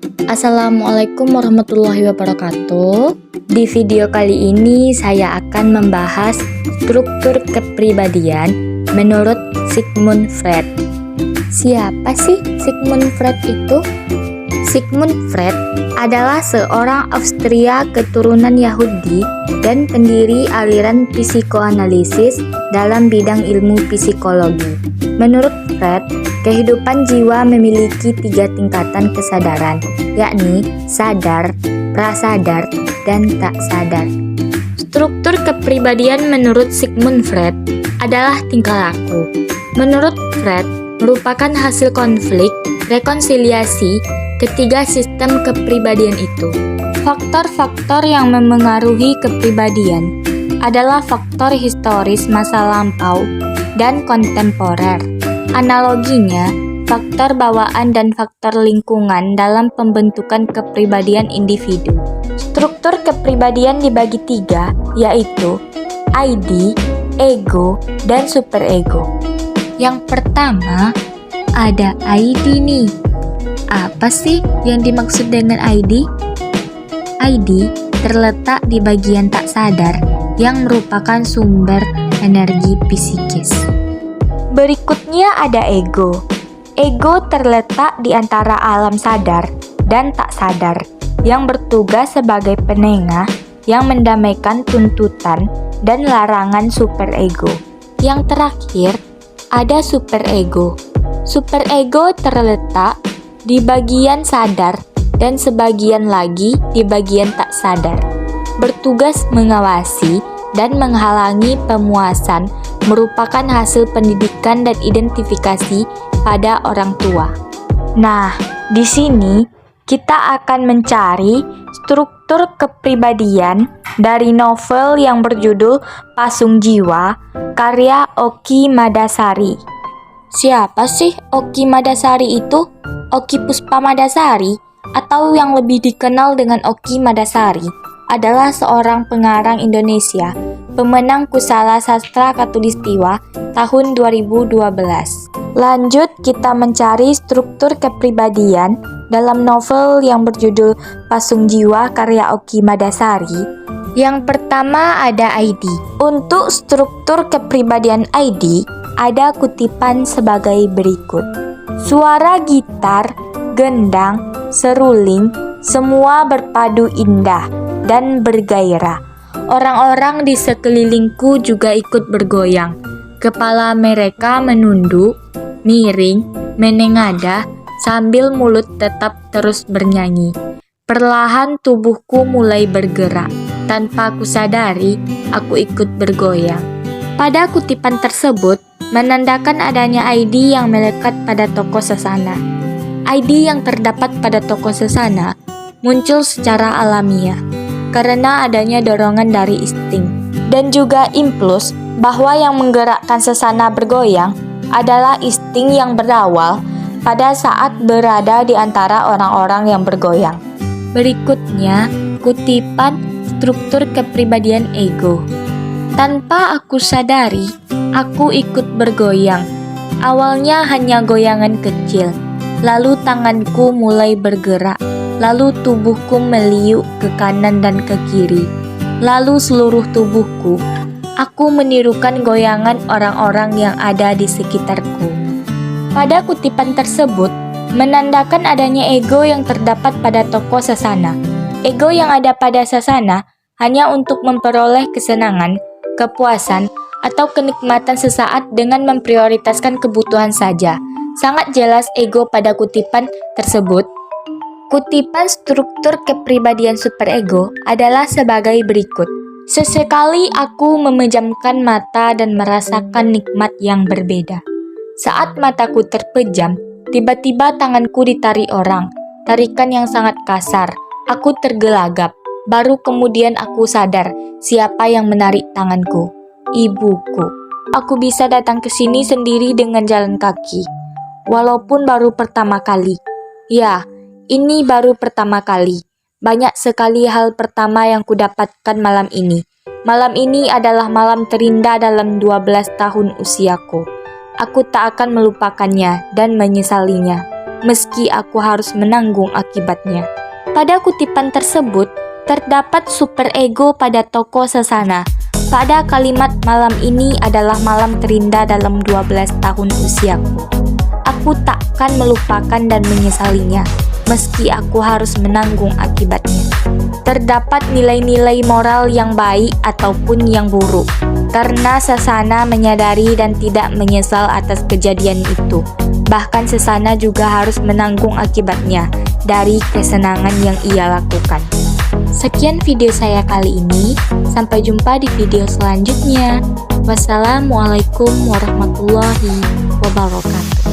Assalamualaikum warahmatullahi wabarakatuh. Di video kali ini saya akan membahas struktur kepribadian menurut Sigmund Freud. Siapa sih Sigmund Freud itu? Sigmund Freud adalah seorang Austria keturunan Yahudi dan pendiri aliran psikoanalisis dalam bidang ilmu psikologi. Menurut Freud, kehidupan jiwa memiliki 3 tingkatan kesadaran, yakni sadar, prasadar, dan tak sadar. Struktur kepribadian menurut Sigmund Freud adalah tingkah laku. Menurut Freud, merupakan hasil konflik rekonsiliasi ketiga sistem kepribadian itu. Faktor-faktor yang memengaruhi kepribadian adalah faktor historis masa lampau dan kontemporer. Analoginya, faktor bawaan dan faktor lingkungan dalam pembentukan kepribadian individu. Struktur kepribadian dibagi 3, yaitu ID, ego, dan superego. Yang pertama, ada ID nih. Apa sih yang dimaksud dengan ID? ID terletak di bagian tak sadar yang merupakan sumber energi psikis. Berikutnya ada ego. Ego terletak di antara alam sadar dan tak sadar yang bertugas sebagai penengah yang mendamaikan tuntutan dan larangan superego. Yang terakhir, ada superego. Superego terletak di bagian sadar dan sebagian lagi di bagian tak sadar. Bertugas mengawasi dan menghalangi pemuasan merupakan hasil pendidikan dan identifikasi pada orang tua. Nah, di sini kita akan mencari struktur kepribadian dari novel yang berjudul Pasung Jiwa, karya Oki Madasari. Siapa sih Oki Madasari itu? Oki Puspamadasari, atau yang lebih dikenal dengan Oki Madasari, adalah seorang pengarang Indonesia, pemenang Kusala Sastra Khatulistiwa tahun 2012. Lanjut kita mencari struktur kepribadian dalam novel yang berjudul Pasung Jiwa karya Oki Madasari. Yang pertama ada ID. Untuk struktur kepribadian ID, ada kutipan sebagai berikut. Suara gitar, gendang, seruling, semua berpadu indah dan bergairah. Orang-orang di sekelilingku juga ikut bergoyang. Kepala mereka menunduk, miring, menengadah, sambil mulut tetap terus bernyanyi. Perlahan tubuhku mulai bergerak. Tanpa kusadari, aku ikut bergoyang. Pada kutipan tersebut, menandakan adanya ID yang melekat pada tokoh sesana. ID yang terdapat pada tokoh sesana muncul secara alamiah karena adanya dorongan dari insting dan juga impuls bahwa yang menggerakkan sesana bergoyang adalah insting yang berawal pada saat berada di antara orang-orang yang bergoyang. Berikutnya, kutipan struktur kepribadian ego. Tanpa aku sadari, aku ikut bergoyang. Awalnya hanya goyangan kecil, lalu tanganku mulai bergerak, lalu tubuhku meliuk ke kanan dan ke kiri, lalu seluruh tubuhku. Aku menirukan goyangan orang-orang yang ada di sekitarku. Pada kutipan tersebut, menandakan adanya ego yang terdapat pada tokoh sesana. Ego yang ada pada sesana hanya untuk memperoleh kesenangan, kepuasan, atau kenikmatan sesaat dengan memprioritaskan kebutuhan saja. Sangat jelas ego pada kutipan tersebut. Kutipan struktur kepribadian superego adalah sebagai berikut. Sesekali aku memejamkan mata dan merasakan nikmat yang berbeda. Saat mataku terpejam, tiba-tiba tanganku ditarik orang. Tarikan yang sangat kasar. Aku tergelagap. Baru kemudian aku sadar siapa yang menarik tanganku. Ibuku. Aku bisa datang ke sini sendiri dengan jalan kaki. Walaupun baru pertama kali. Ya, ini baru pertama kali. Banyak sekali hal pertama yang kudapatkan malam ini. Malam ini adalah malam terindah dalam 12 tahun usiaku. Aku tak akan melupakannya dan menyesalinya. meski aku harus menanggung akibatnya. Pada kutipan tersebut, terdapat superego pada tokoh Sasana. Pada kalimat malam ini adalah malam terindah dalam 12 tahun usiaku. Aku takkan melupakan dan menyesalinya, meski aku harus menanggung akibatnya. Terdapat nilai-nilai moral yang baik ataupun yang buruk, karena Sasana menyadari dan tidak menyesal atas kejadian itu. Bahkan Sasana juga harus menanggung akibatnya dari kesenangan yang ia lakukan. Sekian video saya kali ini, sampai jumpa di video selanjutnya. Wassalamualaikum warahmatullahi wabarakatuh.